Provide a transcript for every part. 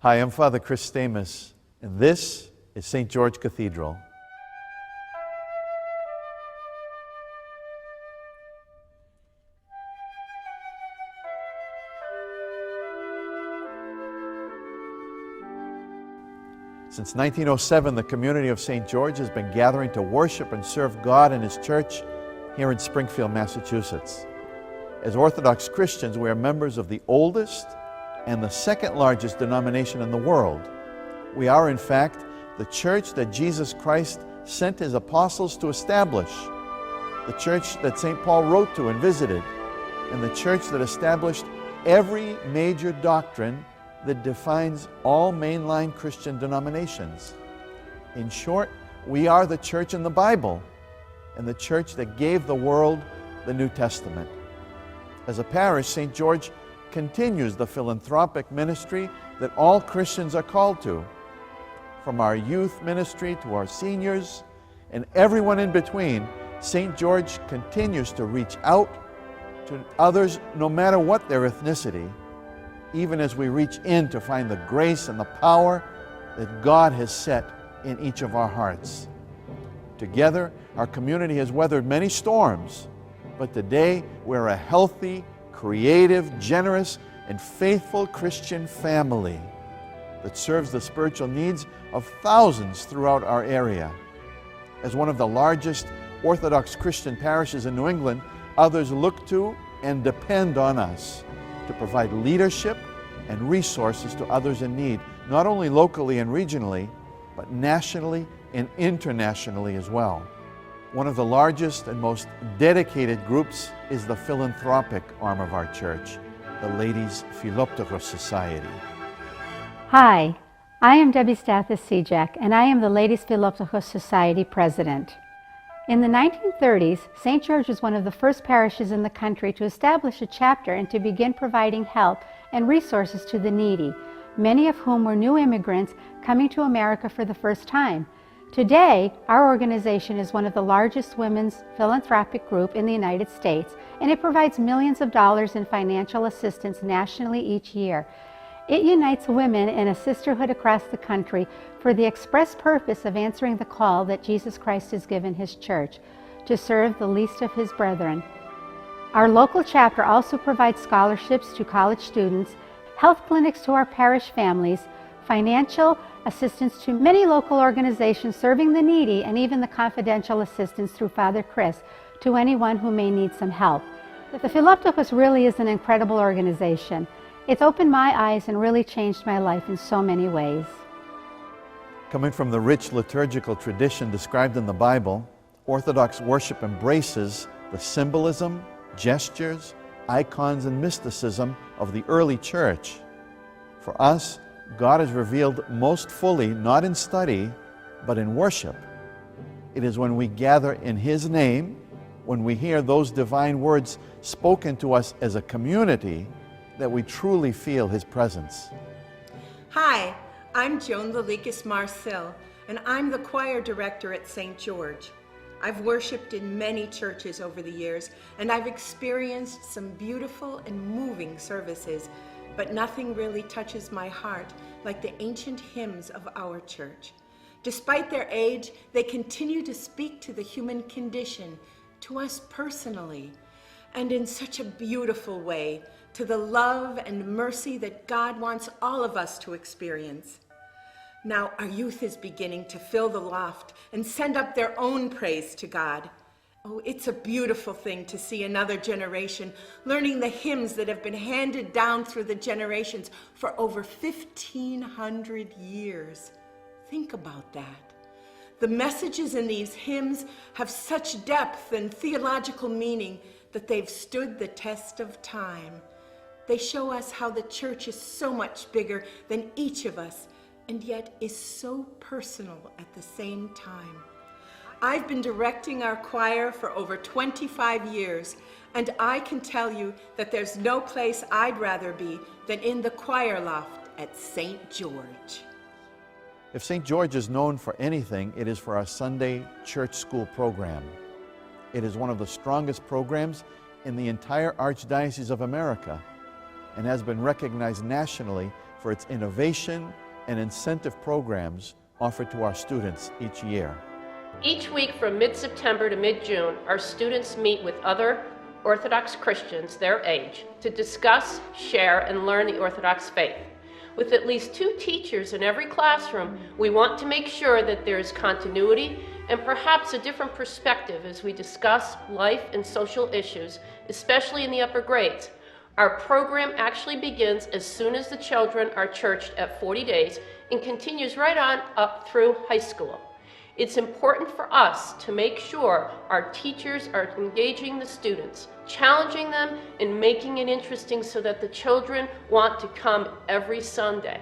Hi, I'm Father Chris Stathis, and this is St. George Cathedral. Since 1907, the community of St. George has been gathering to worship and serve God and His Church here in Springfield, Massachusetts. As Orthodox Christians, we are members of the oldest and the second largest denomination in the world. We are, in fact, the church that Jesus Christ sent His apostles to establish, the church that St. Paul wrote to and visited, and the church that established every major doctrine that defines all mainline Christian denominations. In short, we are the church in the Bible and the church that gave the world the New Testament. As a parish, St. George continues the philanthropic ministry that all Christians are called to. From our youth ministry to our seniors and everyone in between, St. George continues to reach out to others no matter what their ethnicity, even as we reach in to find the grace and the power that God has set in each of our hearts. Together, our community has weathered many storms, but today we're a healthy, creative, generous, and faithful Christian family that serves the spiritual needs of thousands throughout our area. As one of the largest Orthodox Christian parishes in New England, others look to and depend on us to provide leadership and resources to others in need, not only locally and regionally, but nationally and internationally as well. One of the largest and most dedicated groups is the philanthropic arm of our church, the Ladies' PHILOPTOCHOS Society. Hi, I am Debbie Stathis Ciejek, and I am the Ladies' PHILOPTOCHOS Society President. In the 1930s, St. George was one of the first parishes in the country to establish a chapter and to begin providing help and resources to the needy, many of whom were new immigrants coming to America for the first time. Today, our organization is one of the largest women's philanthropic group in the United States, and it provides millions of dollars in financial assistance nationally each year. It unites women in a sisterhood across the country for the express purpose of answering the call that Jesus Christ has given His church, to serve the least of His brethren. Our local chapter also provides scholarships to college students, health clinics to our parish families, financial assistance to many local organizations serving the needy, and even the confidential assistance through Father Chris to anyone who may need some help. The Philoptochos really is an incredible organization. It's opened my eyes and really changed my life in so many ways. Coming from the rich liturgical tradition described in the Bible, Orthodox worship embraces the symbolism, gestures, icons, and mysticism of the early church. For us, God is revealed most fully not in study, but in worship. It is when we gather in His name, when we hear those divine words spoken to us as a community, that we truly feel His presence. Hi, I'm Joan Marcil, and I'm the choir director at St. George. I've worshiped in many churches over the years, and I've experienced some beautiful and moving services, but nothing really touches my heart like the ancient hymns of our church. Despite their age, they continue to speak to the human condition, to us personally, and in such a beautiful way, to the love and mercy that God wants all of us to experience. Now our youth is beginning to fill the loft and send up their own praise to God. Oh, it's a beautiful thing to see another generation learning the hymns that have been handed down through the generations for over 1,500 years. Think about that. The messages in these hymns have such depth and theological meaning that they've stood the test of time. They show us how the church is so much bigger than each of us, and yet is so personal at the same time. I've been directing our choir for over 25 years, and I can tell you that there's no place I'd rather be than in the choir loft at St. George. If St. George is known for anything, it is for our Sunday church school program. It is one of the strongest programs in the entire Archdiocese of America and has been recognized nationally for its innovation and incentive programs offered to our students each year. Each week from mid-September to mid-June, our students meet with other Orthodox Christians their age to discuss, share, and learn the Orthodox faith. With at least 2 teachers in every classroom, we want to make sure that there is continuity and perhaps a different perspective as we discuss life and social issues, especially in the upper grades. Our program actually begins as soon as the children are churched at 40 days and continues right on up through high school. It's important for us to make sure our teachers are engaging the students, challenging them and making it interesting so that the children want to come every Sunday.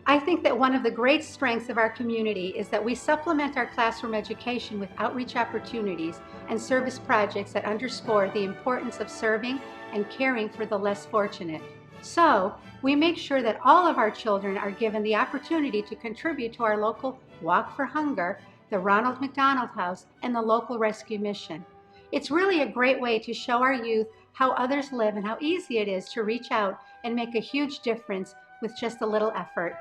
I think that one of the great strengths of our community is that we supplement our classroom education with outreach opportunities and service projects that underscore the importance of serving and caring for the less fortunate. So, we make sure that all of our children are given the opportunity to contribute to our local Walk for Hunger, the Ronald McDonald House, and the local rescue mission. It's really a great way to show our youth how others live and how easy it is to reach out and make a huge difference with just a little effort.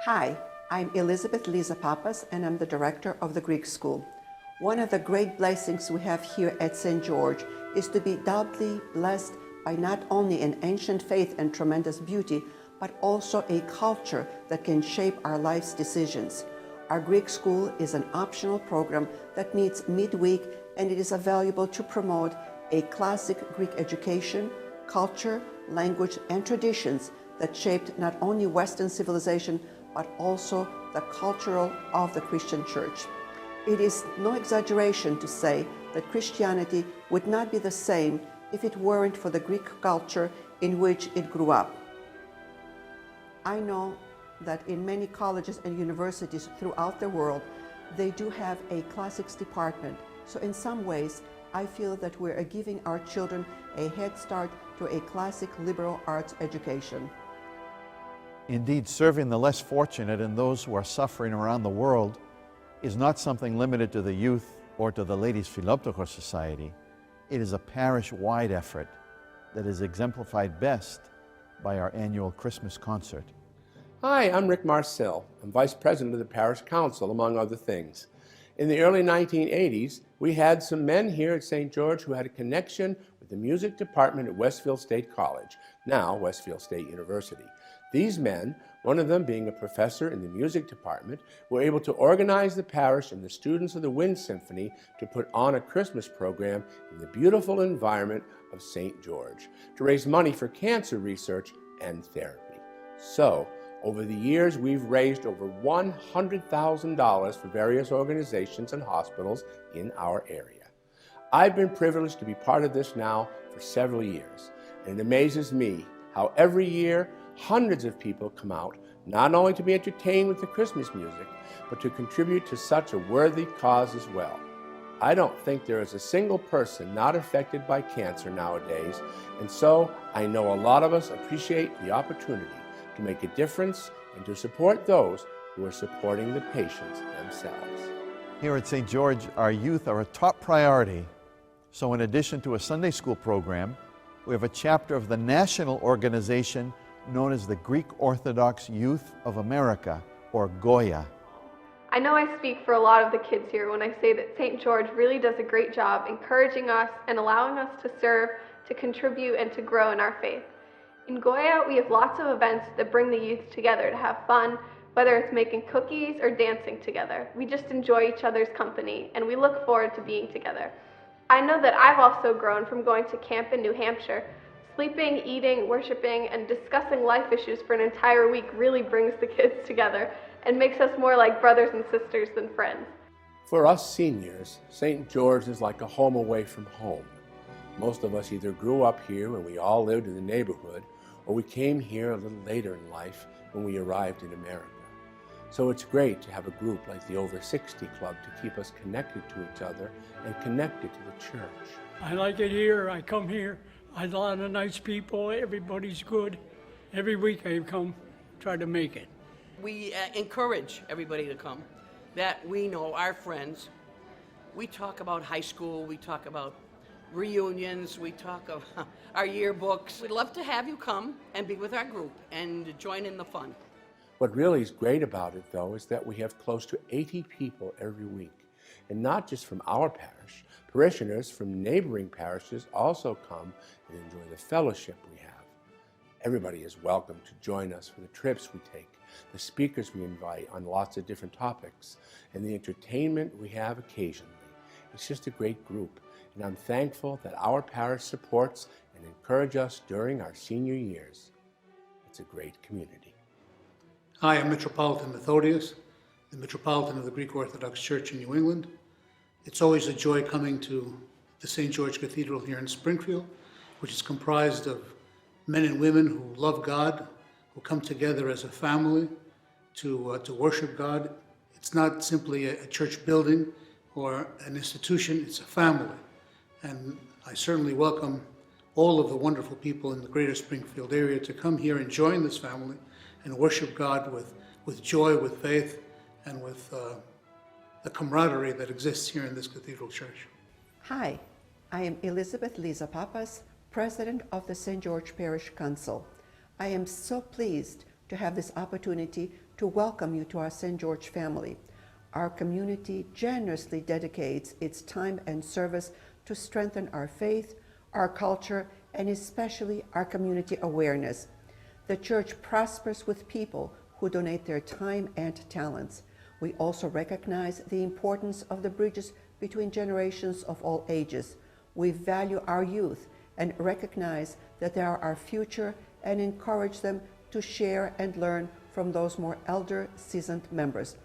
Hi, I'm Elizabeth Liza Pappas, and I'm the director of the Greek School. One of the great blessings we have here at St. George is to be doubly blessed by not only an ancient faith and tremendous beauty, but also a culture that can shape our life's decisions. Our Greek School is an optional program that meets midweek, and it is available to promote a classic Greek education, culture, language, and traditions that shaped not only Western civilization, but also the cultural of the Christian Church. It is no exaggeration to say that Christianity would not be the same if it weren't for the Greek culture in which it grew up. I know that in many colleges and universities throughout the world, they do have a classics department. So in some ways, I feel that we're giving our children a head start to a classic liberal arts education. Indeed, serving the less fortunate and those who are suffering around the world is not something limited to the youth or to the Ladies Philanthropy Society. It is a parish-wide effort that is exemplified best by our annual Christmas concert. Hi, I'm Rick Marcil. I'm Vice President of the Parish Council, among other things. In the early 1980s, we had some men here at St. George who had a connection with the music department at Westfield State College, now Westfield State University. These men, one of them being a professor in the music department, were able to organize the parish and the students of the Wind Symphony to put on a Christmas program in the beautiful environment of St. George to raise money for cancer research and therapy. So, over the years, we've raised over $100,000 for various organizations and hospitals in our area. I've been privileged to be part of this now for several years, and it amazes me how every year hundreds of people come out not only to be entertained with the Christmas music, but to contribute to such a worthy cause as well. I don't think there is a single person not affected by cancer nowadays, and so I know a lot of us appreciate the opportunity to make a difference and to support those who are supporting the patients themselves. Here at St. George, our youth are a top priority. So in addition to a Sunday school program, we have a chapter of the national organization known as the Greek Orthodox Youth of America, or GOYA. I know I speak for a lot of the kids here when I say that St. George really does a great job encouraging us and allowing us to serve, to contribute, and to grow in our faith. In Goya, we have lots of events that bring the youth together to have fun, whether it's making cookies or dancing together. We just enjoy each other's company, and we look forward to being together. I know that I've also grown from going to camp in New Hampshire. Sleeping, eating, worshiping, and discussing life issues for an entire week really brings the kids together and makes us more like brothers and sisters than friends. For us seniors, St. George is like a home away from home. Most of us either grew up here when we all lived in the neighborhood, or we came here a little later in life when we arrived in America. So it's great to have a group like the Over 60 Club to keep us connected to each other and connected to the church. I like it here. I come here. I have a lot of nice people. Everybody's good. Every week I come, try to make it. We encourage everybody to come, that we know our friends. We talk about high school, we talk about reunions, we talk of our yearbooks. We'd love to have you come and be with our group and join in the fun. What really is great about it, though, is that we have close to 80 people every week. And not just from our parish. Parishioners from neighboring parishes also come and enjoy the fellowship we have. Everybody is welcome to join us for the trips we take, the speakers we invite on lots of different topics, and the entertainment we have occasionally. It's just a great group, and I'm thankful that our parish supports and encourages us during our senior years. It's a great community. Hi, I'm Metropolitan Methodius, the Metropolitan of the Greek Orthodox Church in New England. It's always a joy coming to the St. George Cathedral here in Springfield, which is comprised of men and women who love God, who come together as a family to worship God. It's not simply a church building or an institution, it's a family. And I certainly welcome all of the wonderful people in the greater Springfield area to come here and join this family and worship God with joy, with faith, and with the camaraderie that exists here in this cathedral church. Hi, I am Liza Pappas, President of the St. George Parish Council. I am so pleased to have this opportunity to welcome you to our St. George family. Our community generously dedicates its time and service to strengthen our faith, our culture, and especially our community awareness. The church prospers with people who donate their time and talents. We also recognize the importance of the bridges between generations of all ages. We value our youth and recognize that they are our future and encourage them to share and learn from those more elder, seasoned members.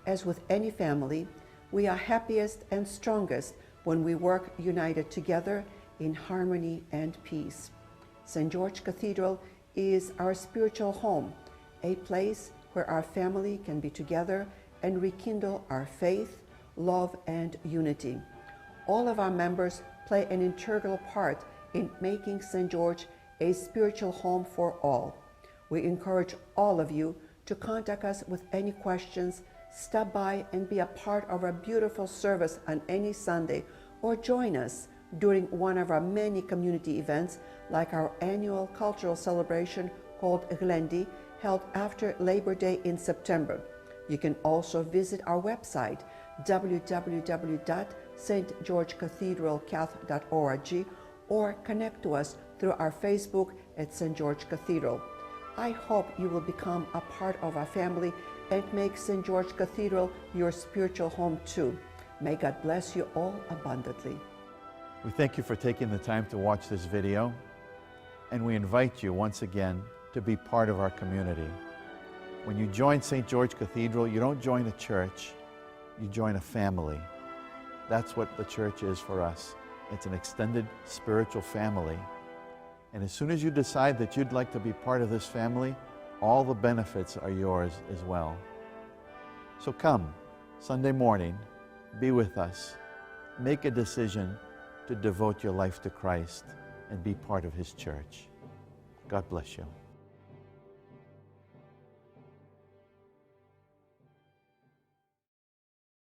As with any family, we are happiest and strongest when we work united together in harmony and peace. St. George Cathedral is our spiritual home, a place where our family can be together and rekindle our faith, love, and unity. All of our members play an integral part in making St. George a spiritual home for all. We encourage all of you to contact us with any questions, stop by and be a part of our beautiful service on any Sunday, or join us during one of our many community events like our annual cultural celebration called Glendi, held after Labor Day in September. You can also visit our website, www.stgeorgecathedralcath.org, or connect to us through our Facebook at St. George Cathedral. I hope you will become a part of our family and make St. George Cathedral your spiritual home too. May God bless you all abundantly. We thank you for taking the time to watch this video, and we invite you once again to be part of our community. When you join St. George Cathedral, you don't join a church, you join a family. That's what the church is for us. It's an extended spiritual family. And as soon as you decide that you'd like to be part of this family, all the benefits are yours as well. So come, Sunday morning, be with us. Make a decision to devote your life to Christ and be part of His church. God bless you.